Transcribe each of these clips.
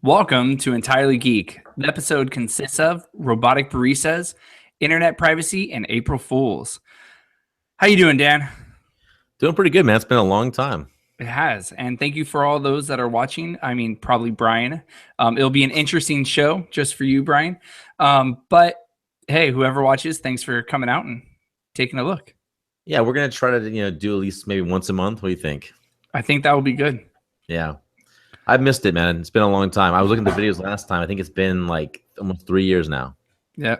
Welcome to Entirely Geek. The episode consists of robotic baristas, internet privacy, and April Fools. How you doing, Dan? Doing pretty good, man. It's been a long time. It has, and thank you for all those that are watching. I mean, probably Brian. It'll be an interesting show just for you, Brian. But hey, whoever watches, thanks for coming out and taking a look. Yeah, we're gonna try to do at least maybe once a month. What do you think? I think that will be good. Yeah, I've missed it, man. It's been a long time. I was looking at the videos last time. I think it's been like almost 3 years now. Yeah,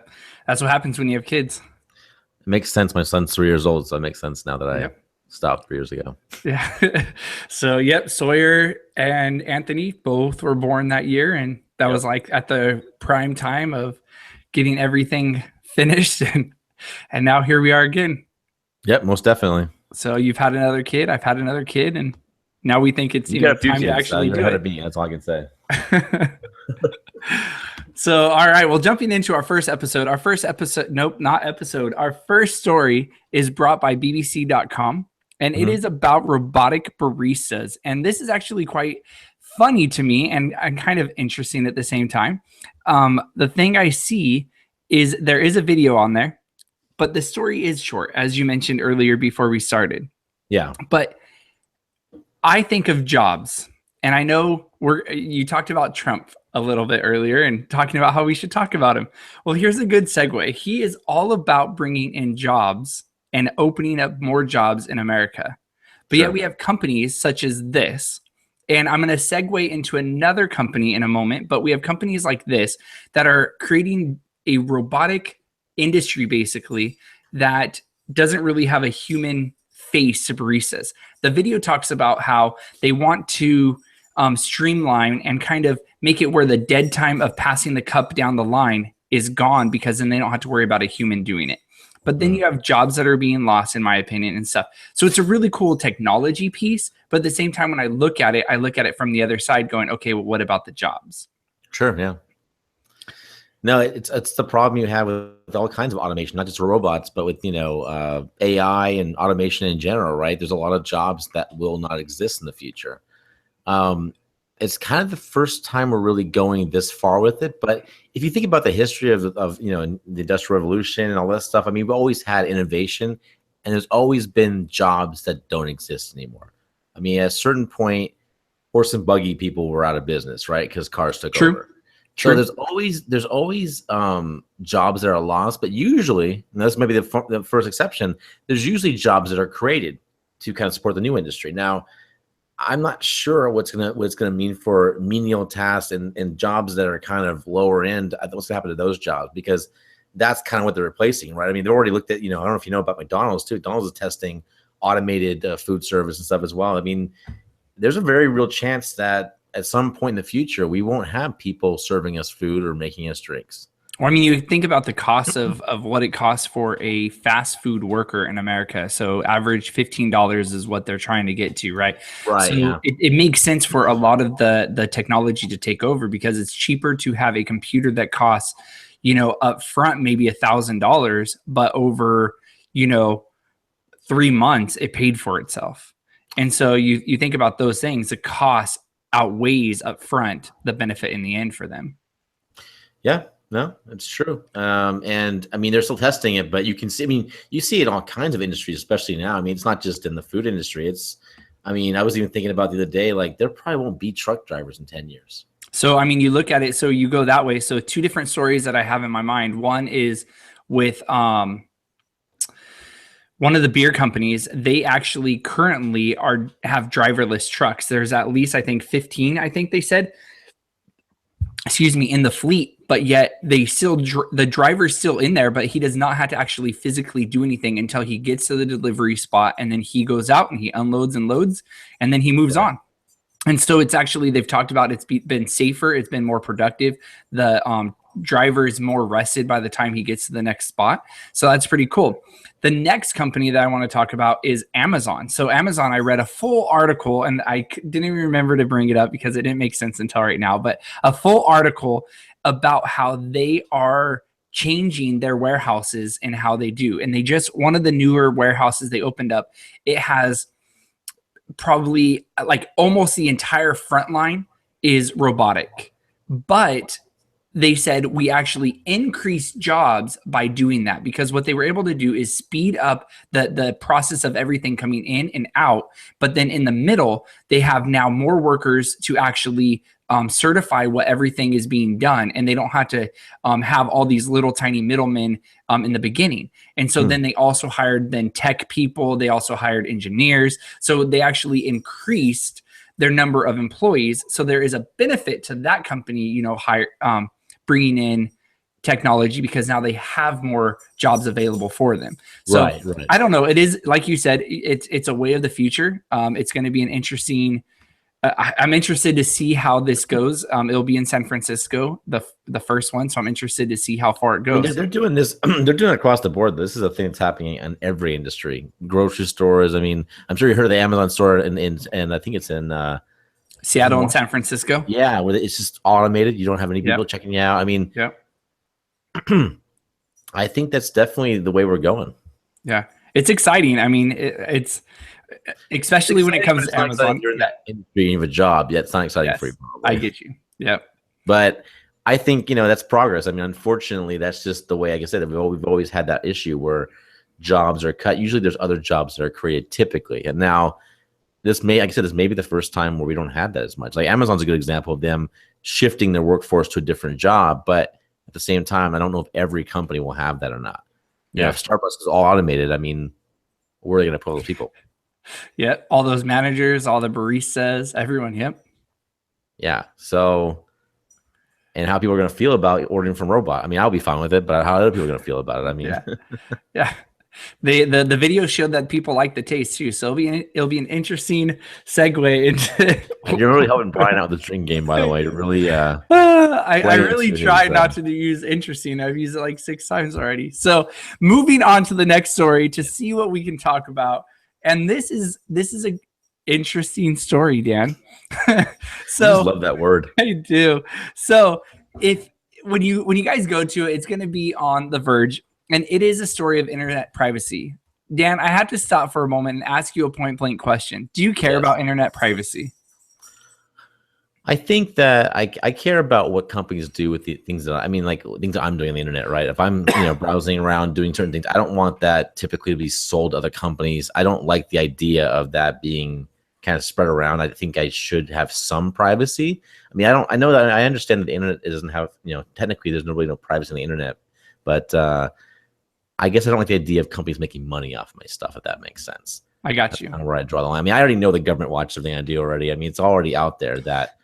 that's what happens when you have kids. It makes sense. My son's 3 years old, so it makes sense now that I stopped 3 years ago. Yeah. So, yep, Sawyer and Anthony both were born that year, and that was like at the prime time of getting everything finished, and now here we are again. Yep, most definitely. So you've had another kid, I've had another kid, and now we think it's time to actually do it. That's all I can say. So, all right, well, jumping into our first story is brought by BBC.com, and it is about robotic baristas. And this is actually quite funny to me and kind of interesting at the same time. The thing I see is there is a video on there, but the story is short, as you mentioned earlier before we started. Yeah. But I think of jobs, and I know you talked about Trump a little bit earlier and talking about how we should talk about him. Well, here's a good segue. He is all about bringing in jobs and opening up more jobs in America. But yet we have companies such as this, and I'm going to segue into another company in a moment, but we have companies like this that are creating a robotic industry basically that doesn't really have a human face to baristas. The video talks about how they want to streamline and kind of make it where the dead time of passing the cup down the line is gone, because then they don't have to worry about a human doing it. But then you have jobs that are being lost, in my opinion, and stuff. So it's a really cool technology piece. But at the same time, when I look at it from the other side going, okay, well, what about the jobs? Sure. Yeah. No, it's the problem you have with all kinds of automation, not just robots, but with AI and automation in general, right? There's a lot of jobs that will not exist in the future. It's kind of the first time we're really going this far with it. But if you think about the history of the Industrial Revolution and all that stuff, I mean, we've always had innovation, and there's always been jobs that don't exist anymore. I mean, at a certain point, horse and buggy people were out of business, right? Because cars took over. So there's always jobs that are lost, but usually, and that's maybe the first exception, there's usually jobs that are created to kind of support the new industry. Now, I'm not sure what it's gonna mean for menial tasks and jobs that are kind of lower end. What's gonna happen to those jobs? Because that's kind of what they're replacing, right? I mean, they've already looked at, I don't know if you know about McDonald's too. McDonald's is testing automated food service and stuff as well. I mean, there's a very real chance that at some point in the future, we won't have people serving us food or making us drinks. Well, I mean, you think about the cost of what it costs for a fast food worker in America. So average $15 is what they're trying to get to, right? Right. So it makes sense for a lot of the technology to take over, because it's cheaper to have a computer that costs, up front maybe $1,000, but over 3 months it paid for itself. And so you think about those things, the cost outweighs up front the benefit in the end for them. Yeah. No, it's true. And I mean, they're still testing it, but you can see, you see it in all kinds of industries, especially now. I mean, it's not just in the food industry. I was even thinking about the other day, like there probably won't be truck drivers in 10 years. So, I mean, you look at it, so you go that way. So 2 different stories that I have in my mind. One is with one of the beer companies. They actually currently have driverless trucks. There's at least, I think 15, I think they said, in the fleet, but yet the driver's still in there, but he does not have to actually physically do anything until he gets to the delivery spot, and then he goes out and he unloads and loads, and then he moves on. And so it's actually, they've talked about it's been safer, it's been more productive. The driver is more rested by the time he gets to the next spot. So that's pretty cool. The next company that I want to talk about is Amazon. So Amazon, I read a full article, and I didn't even remember to bring it up because it didn't make sense until right now, but a full article about how they are changing their warehouses and how they do. And one of the newer warehouses they opened up, it has probably like almost the entire front line is robotic. But they said we actually increased jobs by doing that, because what they were able to do is speed up the process of everything coming in and out. But then in the middle, they have now more workers to actually certify what everything is being done, and they don't have to have all these little tiny middlemen in the beginning. And so then they also hired then tech people, they also hired engineers, so they actually increased their number of employees. So there is a benefit to that company, you know, bringing in technology, because now they have more jobs available for them. So Right. I don't know. It is, like you said, it's a way of the future. It's going to be an interesting. I'm interested to see how this goes. It'll be in San Francisco, the first one. So I'm interested to see how far it I mean, goes. they're doing this. They're doing it across the board. This is a thing that's happening in every industry. Grocery stores. I mean, I'm sure you heard of the Amazon store, and I think it's in Seattle and San Francisco. Yeah, where it's just automated. You don't have any people checking you out. I mean, I think that's definitely the way we're going. Yeah, it's exciting. I mean, it's especially when it comes to Amazon. You're in that industry, you have a job. Yeah, it's not exciting for you. I get you. Yeah, but I think, you know, that's progress. I mean, unfortunately, that's just the way. Like I said, we've always had that issue where jobs are cut. Usually, there's other jobs that are created typically, and now. Like I said, this may be the first time where we don't have that as much. Like Amazon's a good example of them shifting their workforce to a different job, but at the same time, I don't know if every company will have that or not. You know, if Starbucks is all automated, I mean, where are they going to put those people? Yeah, all those managers, all the baristas, everyone. Yep. Yeah. So, and how people are going to feel about ordering from robot. I mean, I'll be fine with it, but how other people are going to feel about it? I mean, yeah. The video showed that people like the taste too, so it'll be an interesting segue into. You're really helping Brian out with the drink game, by the way. Really, I really try not to use interesting. I've used it like 6 times already. So moving on to the next story to see what we can talk about, and this is a interesting story, Dan. So I love that word. I do. So when you guys go to it, it's going to be on The Verge. And it is a story of internet privacy. Dan, I have to stop for a moment and ask you a point blank question. Do you care about internet privacy? I think that I care about what companies do with the things that like things that I'm doing on the internet, right? If I'm browsing around doing certain things, I don't want that typically to be sold to other companies. I don't like the idea of that being kind of spread around. I think I should have some privacy. I mean, I know that I understand that the internet doesn't have, technically there's really no privacy on the internet, but I guess I don't like the idea of companies making money off my stuff, if that makes sense. I got you. That's kind of where I draw the line. I mean, I already know the government watches everything I do already. I mean, it's already out there that,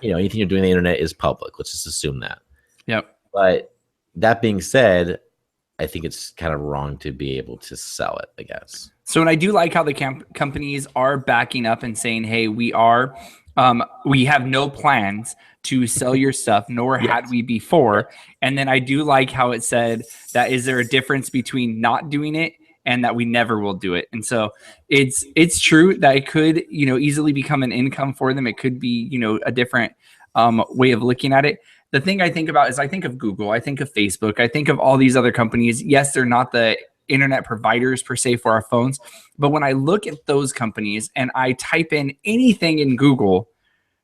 anything you're doing on the internet is public. Let's just assume that. Yep. But that being said, I think it's kind of wrong to be able to sell it, I guess. So, and I do like how the companies are backing up and saying, hey, we have no plans to sell your stuff, nor had we before. And then I do like how it said that, is there a difference between not doing it and that we never will do it? And so it's true that it could, easily become an income for them. It could be, a different way of looking at it. The thing I think about is I think of Google, I think of Facebook, I think of all these other companies. Yes, they're not the internet providers per se for our phones, but when I look at those companies and I type in anything in Google,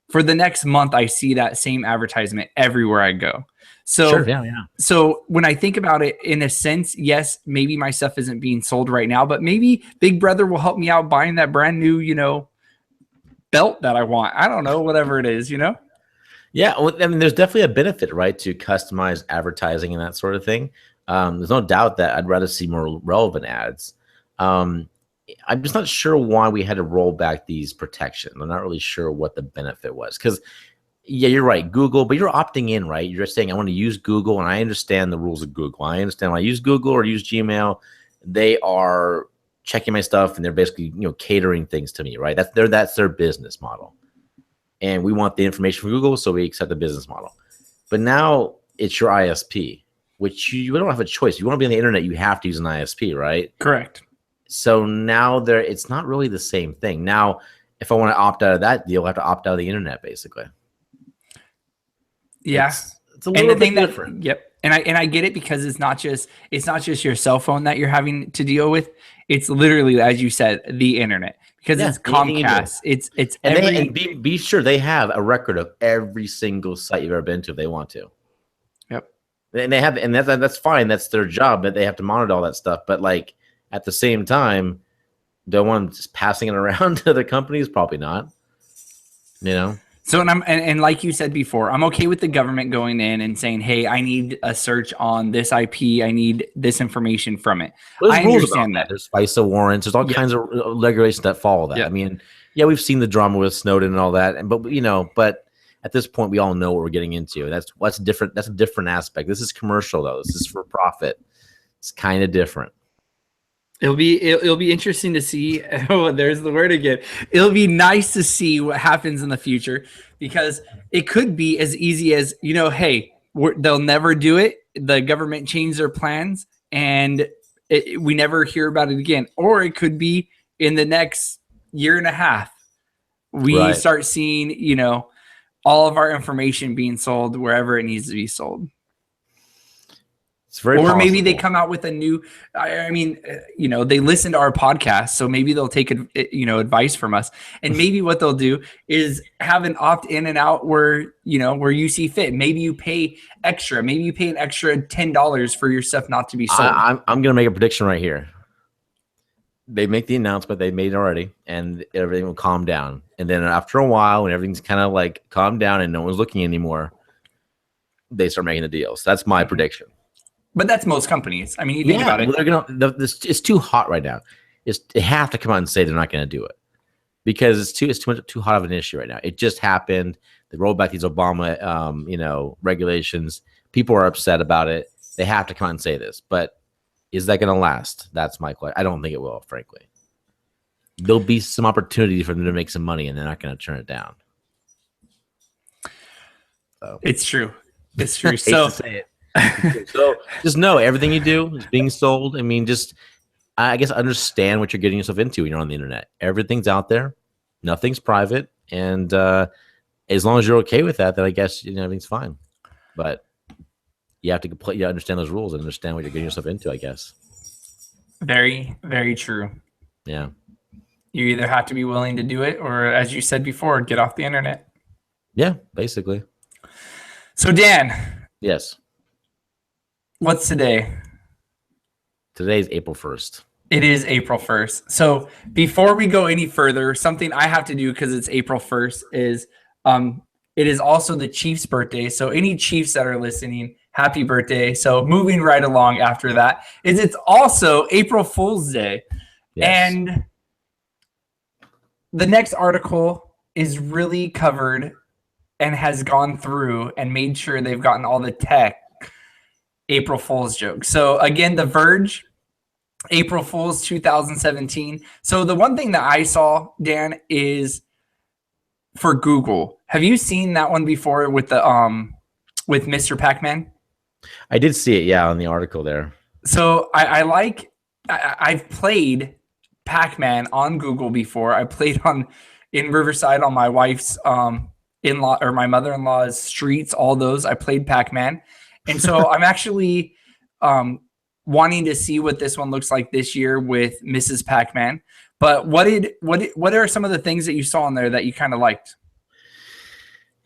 for the next month, I see that same advertisement everywhere I go. So, So when I think about it, in a sense, yes, maybe my stuff isn't being sold right now, but maybe Big Brother will help me out buying that brand new, belt that I want. I don't know, whatever it is, Yeah, well, I mean, there's definitely a benefit, right, to customized advertising and that sort of thing. There's no doubt that I'd rather see more relevant ads. I'm just not sure why we had to roll back these protections. I'm not really sure what the benefit was. Because, yeah, you're right, Google, but you're opting in, right? You're just saying, I want to use Google, and I understand the rules of Google. I understand when I use Google or use Gmail, they are checking my stuff, and they're basically, catering things to me, right? That's their business model. And we want the information from Google, so we accept the business model. But now it's your ISP, which you don't have a choice. You want to be on the internet, you have to use an ISP, right? Correct. So now it's not really the same thing. Now, if I want to opt out of that deal, I have to opt out of the internet, basically. Yeah, it's a little bit different. Yep, and I get it, because it's not just your cell phone that you're having to deal with. It's literally, as you said, the internet. because Yeah, it's anything you do. Comcast. It's And every. and be sure they have a record of every single site you've ever been to if they want to. Yep. And they have, and that's fine. That's their job, that they have to monitor all that stuff. But like at the same time, don't want them just passing it around to other companies? Probably not. You know. So and like you said before, I'm okay with the government going in and saying, "Hey, I need a search on this IP. I need this information from it." Well, there's I rules about understand that. that. There's FISA warrants. There's all kinds of regulations that follow that. Yeah. I mean, yeah, we've seen the drama with Snowden and all that, and but at this point, we all know what we're getting into. That's what's different. That's a different aspect. This is commercial, though. This is for profit. It's kind of different. It'll be interesting to see. Oh, there's the word again. It'll be nice to see what happens in the future, because it could be as easy as, hey, they'll never do it. The government changed their plans, and we never hear about it again. Or it could be in the next year and a half, we start seeing, all of our information being sold wherever it needs to be sold. It's very or possible. Maybe they come out with a new, I mean, they listen to our podcast, so maybe they'll take, advice from us. And maybe what they'll do is have an opt in and out where you see fit. Maybe you pay extra. Maybe you pay an extra $10 for your stuff not to be sold. I'm going to make a prediction right here. They make the announcement, they made it already, and everything will calm down. And then after a while, when everything's kind of like calmed down and no one's looking anymore, they start making the deals. That's my prediction. But that's most companies. I mean, you think about it. It's too hot right now. They have to come out and say they're not going to do it, because it's too hot of an issue right now. It just happened. They rolled back these Obama, regulations. People are upset about it. They have to come out and say this. But is that going to last? That's my question. I don't think it will, frankly. There'll be some opportunity for them to make some money, and they're not going to turn it down. So. It's true. It's true. So. So just know everything you do is being sold. I mean, I guess understand what you're getting yourself into when you're on the internet. Everything's out there. Nothing's private. And as long as you're okay with that, then I guess everything's fine. But you have to understand those rules and understand what you're getting yourself into, I guess. Very, very true. Yeah. You either have to be willing to do it, or, as you said before, get off the internet. Yeah, basically. So, Dan. Yes. What's today? Today's April 1st. It is April 1st. So before we go any further, something I have to do because it's April 1st is it is also the Chiefs' birthday. So any Chiefs that are listening, happy birthday. So moving right along after that is it's also April Fool's Day. Yes. And the next article is really covered and has gone through and made sure they've gotten all the tech April Fool's jokes. So again, The Verge, April Fool's 2017. So the one thing that I saw, Dan, is for Google. Have you seen that one before with the with Mr. Pac-Man? I did see it, yeah, on the article there. So I've played Pac-Man on Google before. I played in Riverside on my wife's in-law or my mother-in-law's streets, all those. I played Pac-Man. And so I'm actually wanting to see what this one looks like this year with Mrs. Pac-Man. But what are some of the things that you saw in there that you kind of liked?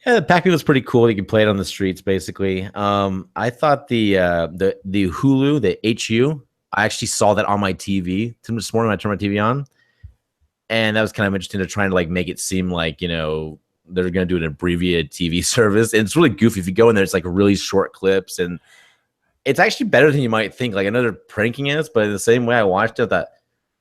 Yeah, the Pac-Man was pretty cool. You can play it on the streets, basically. I thought the Hulu, the HU, I actually saw that on my TV this morning when I turned my TV on, and that was kind of interesting to try and make it seem like they're going to do an abbreviated TV service. And it's really goofy. If you go in there, it's really short clips. And it's actually better than you might think. I know they're pranking us, but in the same way I watched it, I thought,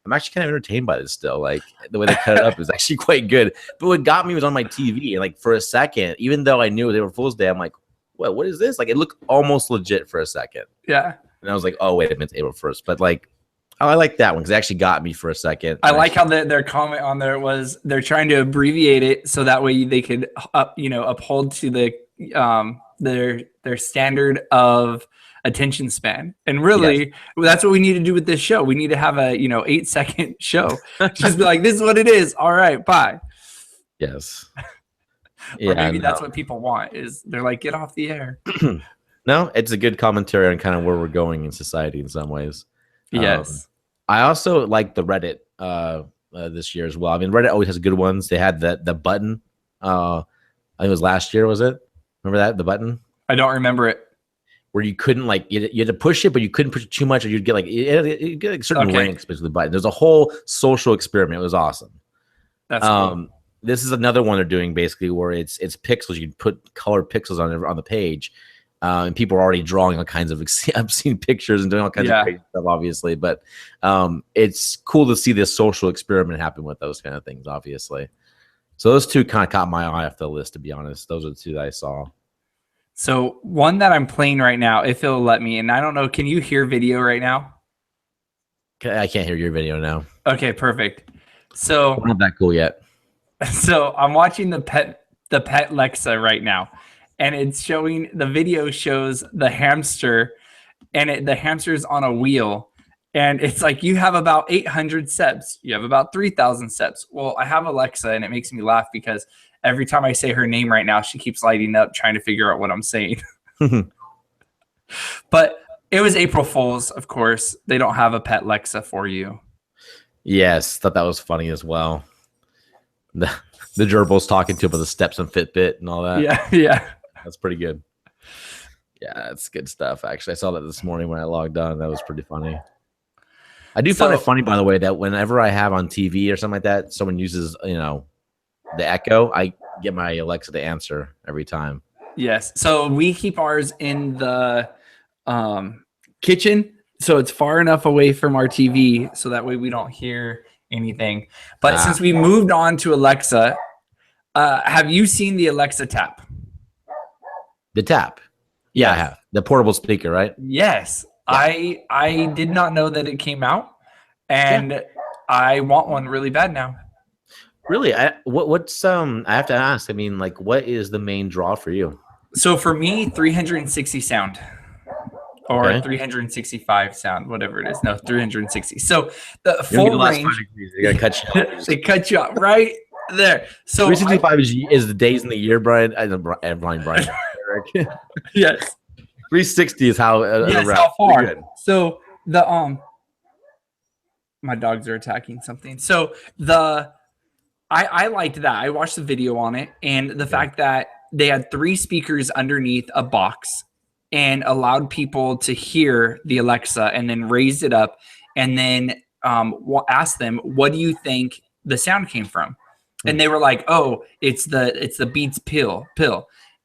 I'm actually kind of entertained by this still. The way they cut it up is actually quite good. But what got me was on my TV. And for a second, even though I knew they were Fool's Day, I'm like, what is this? It looked almost legit for a second. Yeah. And I was like, oh, wait a minute, it's April 1st. But I like that one because it actually got me for a second. I like how their comment on there was they're trying to abbreviate it so that way they could uphold to their standard of attention span. And really, that's what we need to do with this show. We need to have a 8-second show. Just be like, this is what it is. All right, bye. Yes. Or maybe that's what people want is they're like, get off the air. No, it's a good commentary on kind of where we're going in society in some ways. Yes. I also like the Reddit this year as well. I mean, Reddit always has good ones. They had the button. I think it was last year. Was it? Remember that, the button? I don't remember it. Where you couldn't like you had to push it, but you couldn't push it too much, or you'd get like you get like certain ranks basically the button. There's a whole social experiment. It was awesome. That's cool. This is another one they're doing basically where it's pixels. You can put colored pixels on the page, and people are already drawing all kinds of obscene pictures and doing all kinds of crazy stuff, obviously. But it's cool to see this social experiment happen with those kind of things, obviously. So those two kind of caught my eye off the list, to be honest. Those are the two that I saw. So one that I'm playing right now, if it'll let me, and I don't know, can you hear video right now? I can't hear your video now. Okay, perfect. So we're not that cool yet. So I'm watching the pet Lexa right now, and it's showing, the video shows the hamster, and the hamster's on a wheel, and it's like, you have about 800 steps, you have about 3,000 steps. Well, I have Alexa, and it makes me laugh because every time I say her name right now, she keeps lighting up trying to figure out what I'm saying. But it was April Fool's, of course. They don't have a pet Lexa for you. Yes, thought that was funny as well. The gerbil's talking to him about the steps and Fitbit and all that. Yeah. That's pretty good. Yeah, that's good stuff. Actually, I saw that this morning when I logged on. That was pretty funny. I do find it funny, by the way, that whenever I have on TV or something like that, someone uses, the Echo, I get my Alexa to answer every time. Yes. So we keep ours in the kitchen, so it's far enough away from our TV so that way we don't hear anything. But since we moved on to Alexa, have you seen the Alexa tap? The tap? Yeah, I have. The portable speaker, right? Yes. Yeah. I did not know that it came out, and I want one really bad now. Really? What's I have to ask. I mean, like, what is the main draw for you? So for me, 360 sound. Or 365 sound, whatever it is. No, 360. So the full range. They're gonna cut you off. They cut you off right there. So 365 is the days in the year, Brian. Brian. Yes. 360 is how. How far? So the my dogs are attacking something. So I liked that. I watched the video on it, and the fact that they had 3 speakers underneath a box and allowed people to hear the Alexa, and then raised it up, and then asked them, what do you think the sound came from? And they were like, oh, it's the Beats pill.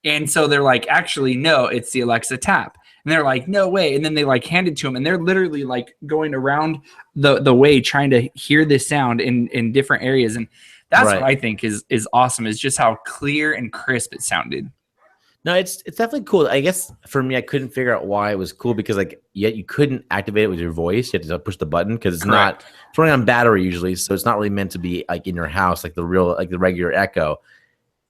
And so they're like, actually, no, it's the Alexa tap. And they're like, no way. And then they like hand it to them, and they're literally like going around the way trying to hear this sound in different areas. And that's what I think is awesome, is just how clear and crisp it sounded. No, it's definitely cool. I guess for me, I couldn't figure out why it was cool, because yet you couldn't activate it with your voice. You had to push the button because it's running on battery usually, so it's not really meant to be like in your house like the regular Echo.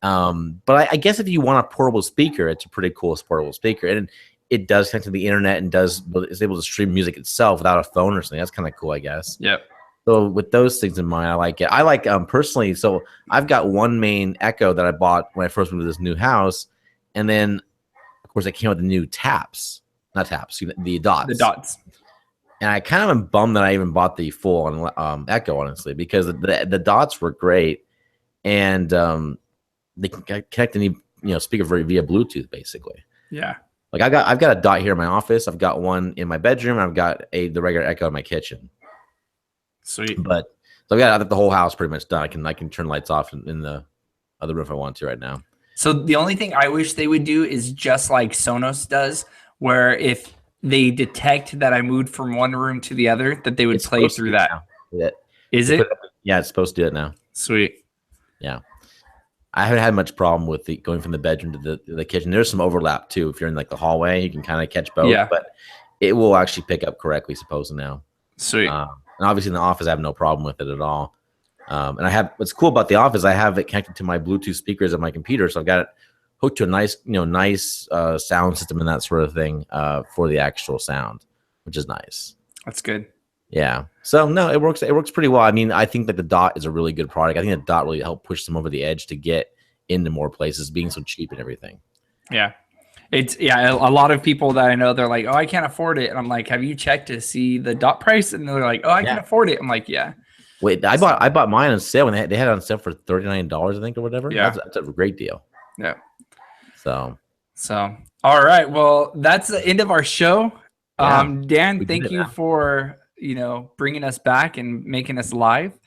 But I guess if you want a portable speaker, it's a pretty cool portable speaker, and it does connect to the internet and is able to stream music itself without a phone or something. That's kind of cool, I guess. Yep. So with those things in mind, I like it. I like personally. So I've got one main Echo that I bought when I first moved to this new house. And then, of course, I came out with the new not taps, the dots. The dots. And I kind of am bummed that I even bought the full on Echo, honestly, because the dots were great, and they can connect any speaker via Bluetooth, basically. Yeah. Like I've got a dot here in my office. I've got one in my bedroom. I've got the regular Echo in my kitchen. Sweet. But so I've got the whole house pretty much done. I can turn lights off in the other room if I want to right now. So the only thing I wish they would do is just like Sonos does, where if they detect that I moved from one room to the other, that they would play through that. Is it? Yeah, it's supposed to do it now. Sweet. Yeah. I haven't had much problem with going from the bedroom to the kitchen. There's some overlap too. If you're in like the hallway, you can kind of catch both. Yeah. But it will actually pick up correctly, supposedly now. Sweet. And obviously in the office, I have no problem with it at all. And I have, what's cool about the office, I have it connected to my Bluetooth speakers on my computer, so I've got it hooked to a nice sound system and that sort of thing for the actual sound, which is nice. That's good. Yeah. So no, it works pretty well. I mean, I think that the Dot is a really good product. I think the Dot really helped push them over the edge to get into more places, being so cheap and everything. Yeah. A lot of people that I know, they're like, oh, I can't afford it. And I'm like, have you checked to see the Dot price? And they're like, oh, I can afford it. I'm like, yeah. Wait, I bought mine on sale when they had it on sale for $39, I think, or whatever. Yeah. That's a great deal. Yeah. So all right. Well, that's the end of our show. Yeah, Dan, thank you for bringing us back and making us live.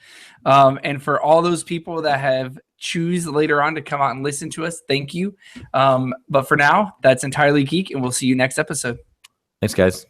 And for all those people that have choose later on to come out and listen to us, thank you. But for now, that's Entirely Geek, and we'll see you next episode. Thanks, guys.